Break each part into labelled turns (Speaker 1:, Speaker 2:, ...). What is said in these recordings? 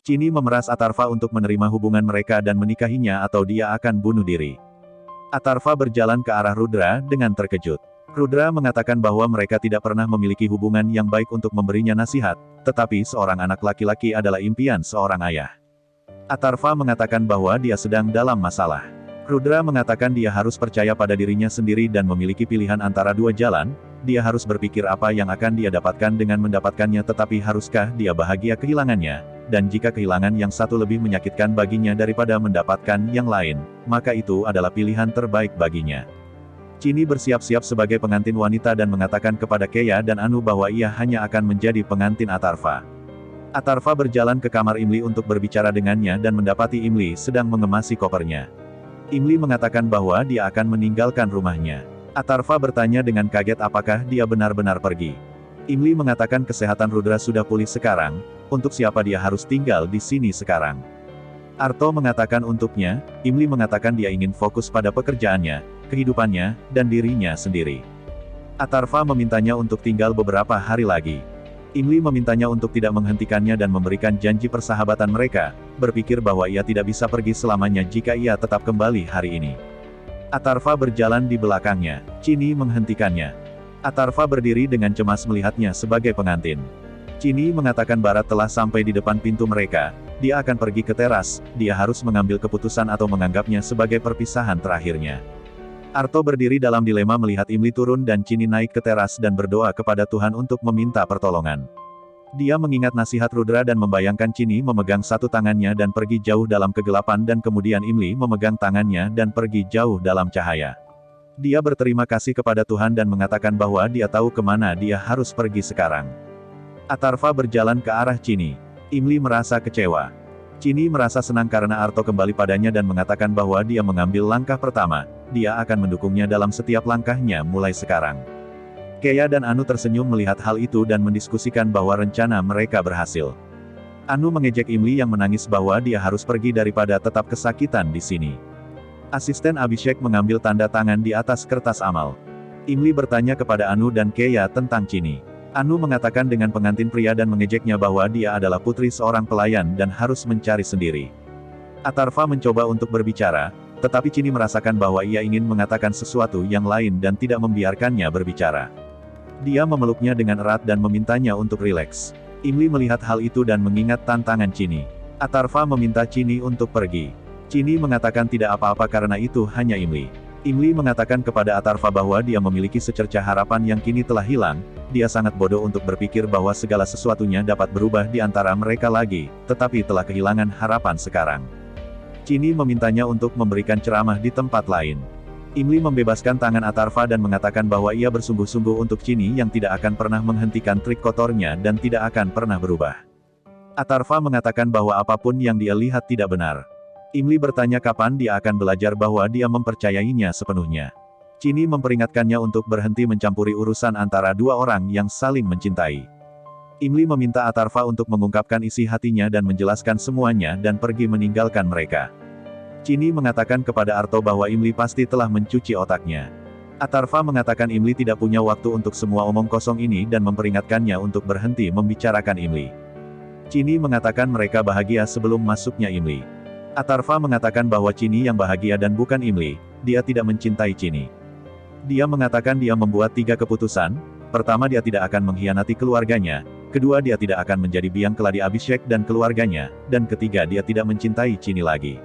Speaker 1: Chini memeras Atarva untuk menerima hubungan mereka dan menikahinya atau dia akan bunuh diri. Atarva berjalan ke arah Rudra dengan terkejut. Rudra mengatakan bahwa mereka tidak pernah memiliki hubungan yang baik untuk memberinya nasihat, tetapi seorang anak laki-laki adalah impian seorang ayah. Atarva mengatakan bahwa dia sedang dalam masalah. Rudra mengatakan dia harus percaya pada dirinya sendiri dan memiliki pilihan antara dua jalan, dia harus berpikir apa yang akan dia dapatkan dengan mendapatkannya tetapi haruskah dia bahagia kehilangannya, dan jika kehilangan yang satu lebih menyakitkan baginya daripada mendapatkan yang lain, maka itu adalah pilihan terbaik baginya. Chini bersiap-siap sebagai pengantin wanita dan mengatakan kepada Keya dan Anu bahwa ia hanya akan menjadi pengantin Atarva. Atarva berjalan ke kamar Imli untuk berbicara dengannya dan mendapati Imli sedang mengemasi kopernya. Imli mengatakan bahwa dia akan meninggalkan rumahnya. Atarva bertanya dengan kaget apakah dia benar-benar pergi. Imli mengatakan kesehatan Rudra sudah pulih sekarang, untuk siapa dia harus tinggal di sini sekarang. Arto mengatakan untuknya, Imli mengatakan dia ingin fokus pada pekerjaannya, kehidupannya, dan dirinya sendiri. Atarva memintanya untuk tinggal beberapa hari lagi. Imli memintanya untuk tidak menghentikannya dan memberikan janji persahabatan mereka, berpikir bahwa ia tidak bisa pergi selamanya jika ia tetap kembali hari ini. Atarva berjalan di belakangnya. Chini menghentikannya. Atarva berdiri dengan cemas melihatnya sebagai pengantin. Chini mengatakan Barat telah sampai di depan pintu mereka, dia akan pergi ke teras, dia harus mengambil keputusan atau menganggapnya sebagai perpisahan terakhirnya. Arto berdiri dalam dilema melihat Imli turun dan Chini naik ke teras dan berdoa kepada Tuhan untuk meminta pertolongan. Dia mengingat nasihat Rudra dan membayangkan Chini memegang satu tangannya dan pergi jauh dalam kegelapan dan kemudian Imli memegang tangannya dan pergi jauh dalam cahaya. Dia berterima kasih kepada Tuhan dan mengatakan bahwa dia tahu kemana dia harus pergi sekarang. Atarva berjalan ke arah Chini. Imli merasa kecewa. Chini merasa senang karena Arto kembali padanya dan mengatakan bahwa dia mengambil langkah pertama, dia akan mendukungnya dalam setiap langkahnya mulai sekarang. Keya dan Anu tersenyum melihat hal itu dan mendiskusikan bahwa rencana mereka berhasil. Anu mengejek Imli yang menangis bahwa dia harus pergi daripada tetap kesakitan di sini. Asisten Abhishek mengambil tanda tangan di atas kertas amal. Imli bertanya kepada Anu dan Keya tentang Chini. Anu mengatakan dengan pengantin pria dan mengejeknya bahwa dia adalah putri seorang pelayan dan harus mencari sendiri. Atarva mencoba untuk berbicara, tetapi Chini merasakan bahwa ia ingin mengatakan sesuatu yang lain dan tidak membiarkannya berbicara. Dia memeluknya dengan erat dan memintanya untuk rileks. Imli melihat hal itu dan mengingat tantangan Chini. Atarva meminta Chini untuk pergi. Chini mengatakan tidak apa-apa karena itu hanya Imli. Imli mengatakan kepada Atarva bahwa dia memiliki secercah harapan yang kini telah hilang, dia sangat bodoh untuk berpikir bahwa segala sesuatunya dapat berubah di antara mereka lagi, tetapi telah kehilangan harapan sekarang. Chini memintanya untuk memberikan ceramah di tempat lain. Imli membebaskan tangan Atarva dan mengatakan bahwa ia bersungguh-sungguh untuk Chini yang tidak akan pernah menghentikan trik kotornya dan tidak akan pernah berubah. Atarva mengatakan bahwa apapun yang dia lihat tidak benar. Imli bertanya kapan dia akan belajar bahwa dia mempercayainya sepenuhnya. Chini memperingatkannya untuk berhenti mencampuri urusan antara dua orang yang saling mencintai. Imli meminta Atarva untuk mengungkapkan isi hatinya dan menjelaskan semuanya dan pergi meninggalkan mereka. Chini mengatakan kepada Arto bahwa Imli pasti telah mencuci otaknya. Atarva mengatakan Imli tidak punya waktu untuk semua omong kosong ini dan memperingatkannya untuk berhenti membicarakan Imli. Chini mengatakan mereka bahagia sebelum masuknya Imli. Atarva mengatakan bahwa Chini yang bahagia dan bukan Imli, dia tidak mencintai Chini. Dia mengatakan dia membuat 3 keputusan, pertama dia tidak akan mengkhianati keluarganya, kedua dia tidak akan menjadi biang keladi Abhishek dan keluarganya, dan ketiga dia tidak mencintai Chini lagi.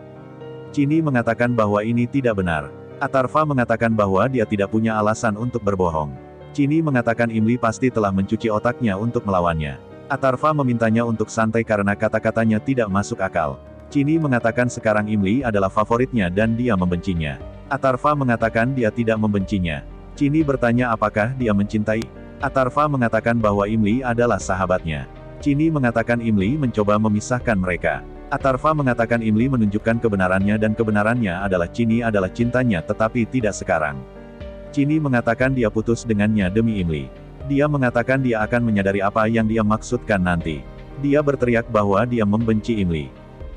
Speaker 1: Chini mengatakan bahwa ini tidak benar. Atarva mengatakan bahwa dia tidak punya alasan untuk berbohong. Chini mengatakan Imli pasti telah mencuci otaknya untuk melawannya. Atarva memintanya untuk santai karena kata-katanya tidak masuk akal. Chini mengatakan sekarang Imli adalah favoritnya dan dia membencinya. Atarva mengatakan dia tidak membencinya. Chini bertanya apakah dia mencintai. Atarva mengatakan bahwa Imli adalah sahabatnya. Chini mengatakan Imli mencoba memisahkan mereka. Atarva mengatakan Imli menunjukkan kebenarannya dan kebenarannya adalah Chini adalah cintanya tetapi tidak sekarang. Chini mengatakan dia putus dengannya demi Imli. Dia mengatakan dia akan menyadari apa yang dia maksudkan nanti. Dia berteriak bahwa dia membenci Imli.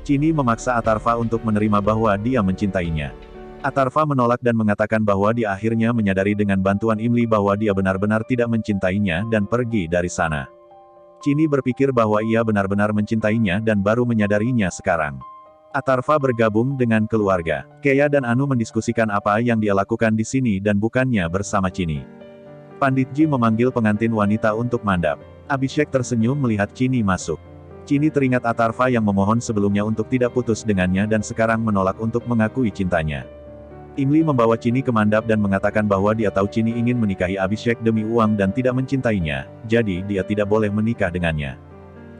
Speaker 1: Chini memaksa Atarva untuk menerima bahwa dia mencintainya. Atarva menolak dan mengatakan bahwa dia akhirnya menyadari dengan bantuan Imli bahwa dia benar-benar tidak mencintainya dan pergi dari sana. Chini berpikir bahwa ia benar-benar mencintainya dan baru menyadarinya sekarang. Atarva bergabung dengan keluarga. Keya dan Anu mendiskusikan apa yang dia lakukan di sini dan bukannya bersama Chini. Pandit Ji memanggil pengantin wanita untuk mandap. Abhishek tersenyum melihat Chini masuk. Chini teringat Atarva yang memohon sebelumnya untuk tidak putus dengannya dan sekarang menolak untuk mengakui cintanya. Imli membawa Chini ke mandap dan mengatakan bahwa dia tahu Chini ingin menikahi Abhishek demi uang dan tidak mencintainya, jadi dia tidak boleh menikah dengannya.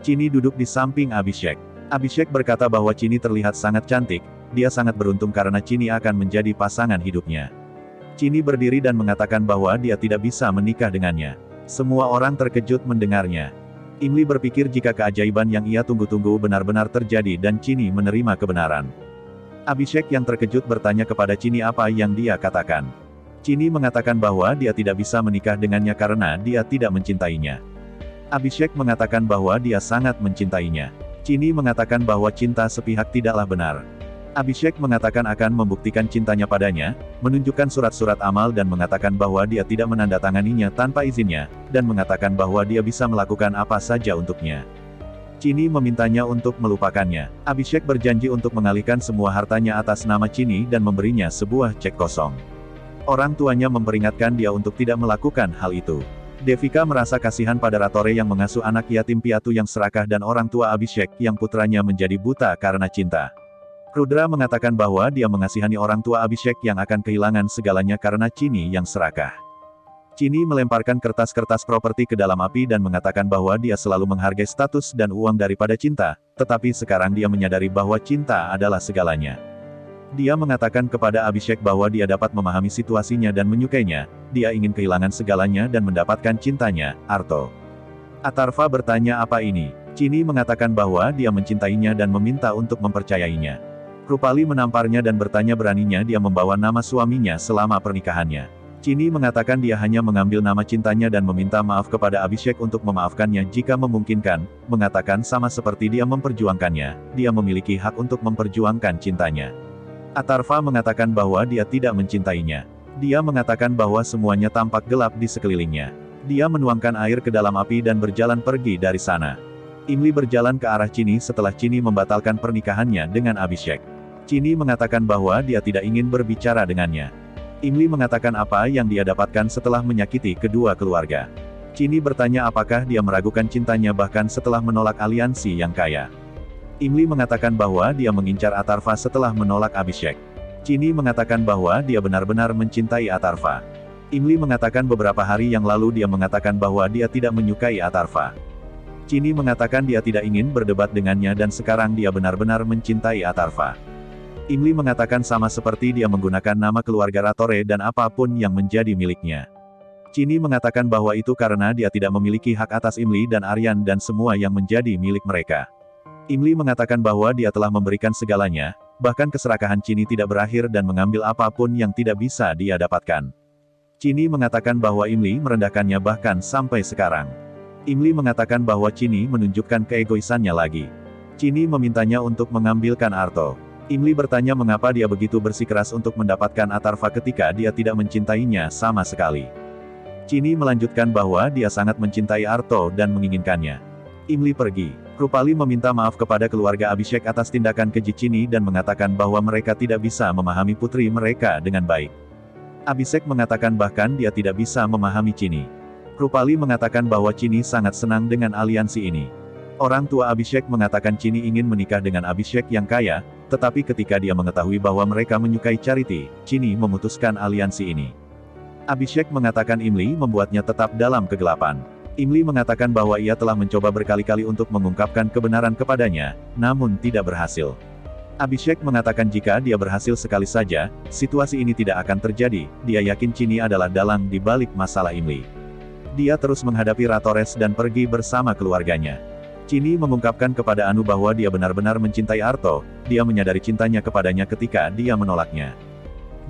Speaker 1: Chini duduk di samping Abhishek. Abhishek berkata bahwa Chini terlihat sangat cantik, dia sangat beruntung karena Chini akan menjadi pasangan hidupnya. Chini berdiri dan mengatakan bahwa dia tidak bisa menikah dengannya. Semua orang terkejut mendengarnya. Imli berpikir jika keajaiban yang ia tunggu-tunggu benar-benar terjadi dan Chini menerima kebenaran. Abhishek yang terkejut bertanya kepada Chini apa yang dia katakan. Chini mengatakan bahwa dia tidak bisa menikah dengannya karena dia tidak mencintainya. Abhishek mengatakan bahwa dia sangat mencintainya. Chini mengatakan bahwa cinta sepihak tidaklah benar. Abhishek mengatakan akan membuktikan cintanya padanya, menunjukkan surat-surat amal dan mengatakan bahwa dia tidak menandatanganinya tanpa izinnya, dan mengatakan bahwa dia bisa melakukan apa saja untuknya. Chini memintanya untuk melupakannya. Abhishek berjanji untuk mengalihkan semua hartanya atas nama Chini dan memberinya sebuah cek kosong. Orang tuanya memperingatkan dia untuk tidak melakukan hal itu. Devika merasa kasihan pada Ratore yang mengasuh anak yatim piatu yang serakah dan orang tua Abhishek yang putranya menjadi buta karena cinta. Rudra mengatakan bahwa dia mengasihani orang tua Abhishek yang akan kehilangan segalanya karena Chini yang serakah. Chini melemparkan kertas-kertas properti ke dalam api dan mengatakan bahwa dia selalu menghargai status dan uang daripada cinta, tetapi sekarang dia menyadari bahwa cinta adalah segalanya. Dia mengatakan kepada Abhishek bahwa dia dapat memahami situasinya dan menyukainya, dia ingin kehilangan segalanya dan mendapatkan cintanya, Arto. Atarva bertanya apa ini. Chini mengatakan bahwa dia mencintainya dan meminta untuk mempercayainya. Rupali menamparnya dan bertanya beraninya dia membawa nama suaminya selama pernikahannya. Chini mengatakan dia hanya mengambil nama cintanya dan meminta maaf kepada Abhishek untuk memaafkannya jika memungkinkan, mengatakan sama seperti dia memperjuangkannya, dia memiliki hak untuk memperjuangkan cintanya. Atarva mengatakan bahwa dia tidak mencintainya. Dia mengatakan bahwa semuanya tampak gelap di sekelilingnya. Dia menuangkan air ke dalam api dan berjalan pergi dari sana. Imli berjalan ke arah Chini setelah Chini membatalkan pernikahannya dengan Abhishek. Chini mengatakan bahwa dia tidak ingin berbicara dengannya. Imli mengatakan apa yang dia dapatkan setelah menyakiti kedua keluarga. Chini bertanya apakah dia meragukan cintanya bahkan setelah menolak aliansi yang kaya. Imli mengatakan bahwa dia mengincar Atarva setelah menolak Abhishek. Chini mengatakan bahwa dia benar-benar mencintai Atarva. Imli mengatakan beberapa hari yang lalu dia mengatakan bahwa dia tidak menyukai Atarva. Chini mengatakan dia tidak ingin berdebat dengannya dan sekarang dia benar-benar mencintai Atarva. Imli mengatakan sama seperti dia menggunakan nama keluarga Ratore dan apapun yang menjadi miliknya. Chini mengatakan bahwa itu karena dia tidak memiliki hak atas Imli dan Aryan dan semua yang menjadi milik mereka. Imli mengatakan bahwa dia telah memberikan segalanya, bahkan keserakahan Chini tidak berakhir dan mengambil apapun yang tidak bisa dia dapatkan. Chini mengatakan bahwa Imli merendahkannya bahkan sampai sekarang. Imli mengatakan bahwa Chini menunjukkan keegoisannya lagi. Chini memintanya untuk mengambilkan Arto. Imli bertanya mengapa dia begitu bersikeras untuk mendapatkan Atarva ketika dia tidak mencintainya sama sekali. Chini melanjutkan bahwa dia sangat mencintai Arto dan menginginkannya. Imli pergi. Rupali meminta maaf kepada keluarga Abhishek atas tindakan keji Chini dan mengatakan bahwa mereka tidak bisa memahami putri mereka dengan baik. Abhishek mengatakan bahkan dia tidak bisa memahami Chini. Rupali mengatakan bahwa Chini sangat senang dengan aliansi ini. Orang tua Abhishek mengatakan Chini ingin menikah dengan Abhishek yang kaya, tetapi ketika dia mengetahui bahwa mereka menyukai Charity, Chini memutuskan aliansi ini. Abhishek mengatakan Imli membuatnya tetap dalam kegelapan. Imli mengatakan bahwa ia telah mencoba berkali-kali untuk mengungkapkan kebenaran kepadanya, namun tidak berhasil. Abhishek mengatakan jika dia berhasil sekali saja, situasi ini tidak akan terjadi, dia yakin Chini adalah dalang di balik masalah Imli. Dia terus menghadapi Ratores dan pergi bersama keluarganya. Chini mengungkapkan kepada Anu bahwa dia benar-benar mencintai Arto, dia menyadari cintanya kepadanya ketika dia menolaknya.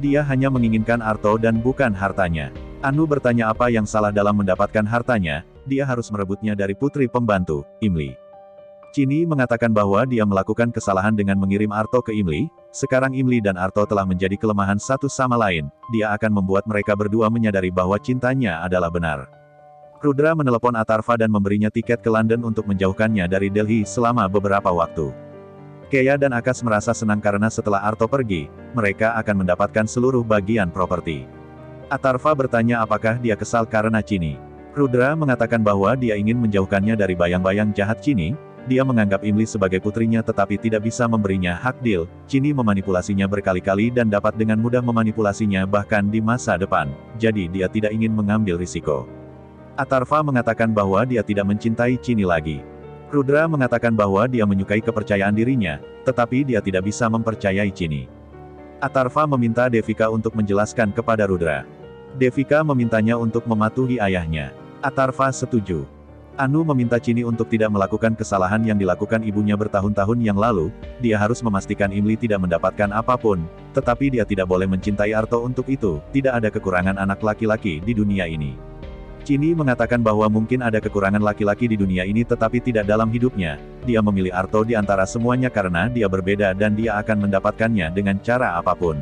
Speaker 1: Dia hanya menginginkan Arto dan bukan hartanya. Anu bertanya apa yang salah dalam mendapatkan hartanya, dia harus merebutnya dari putri pembantu, Imli. Chini mengatakan bahwa dia melakukan kesalahan dengan mengirim Arto ke Imli, sekarang Imli dan Arto telah menjadi kelemahan satu sama lain, dia akan membuat mereka berdua menyadari bahwa cintanya adalah benar. Rudra menelepon Atharva dan memberinya tiket ke London untuk menjauhkannya dari Delhi selama beberapa waktu. Keya dan Akash merasa senang karena setelah Arto pergi, mereka akan mendapatkan seluruh bagian properti. Atharva bertanya apakah dia kesal karena Chini. Rudra mengatakan bahwa dia ingin menjauhkannya dari bayang-bayang jahat Chini. Dia menganggap Imli sebagai putrinya tetapi tidak bisa memberinya hak deal. Chini memanipulasinya berkali-kali dan dapat dengan mudah memanipulasinya bahkan di masa depan, jadi dia tidak ingin mengambil risiko. Atharva mengatakan bahwa dia tidak mencintai Chini lagi. Rudra mengatakan bahwa dia menyukai kepercayaan dirinya, tetapi dia tidak bisa mempercayai Chini. Atharva meminta Devika untuk menjelaskan kepada Rudra. Devika memintanya untuk mematuhi ayahnya. Atharva setuju. Anu meminta Chini untuk tidak melakukan kesalahan yang dilakukan ibunya bertahun-tahun yang lalu. Dia harus memastikan Imli tidak mendapatkan apapun, tetapi dia tidak boleh mencintai Arto untuk itu. Tidak ada kekurangan anak laki-laki di dunia ini. Chini mengatakan bahwa mungkin ada kekurangan laki-laki di dunia ini tetapi tidak dalam hidupnya. Dia memilih Arto di antara semuanya karena dia berbeda dan dia akan mendapatkannya dengan cara apapun.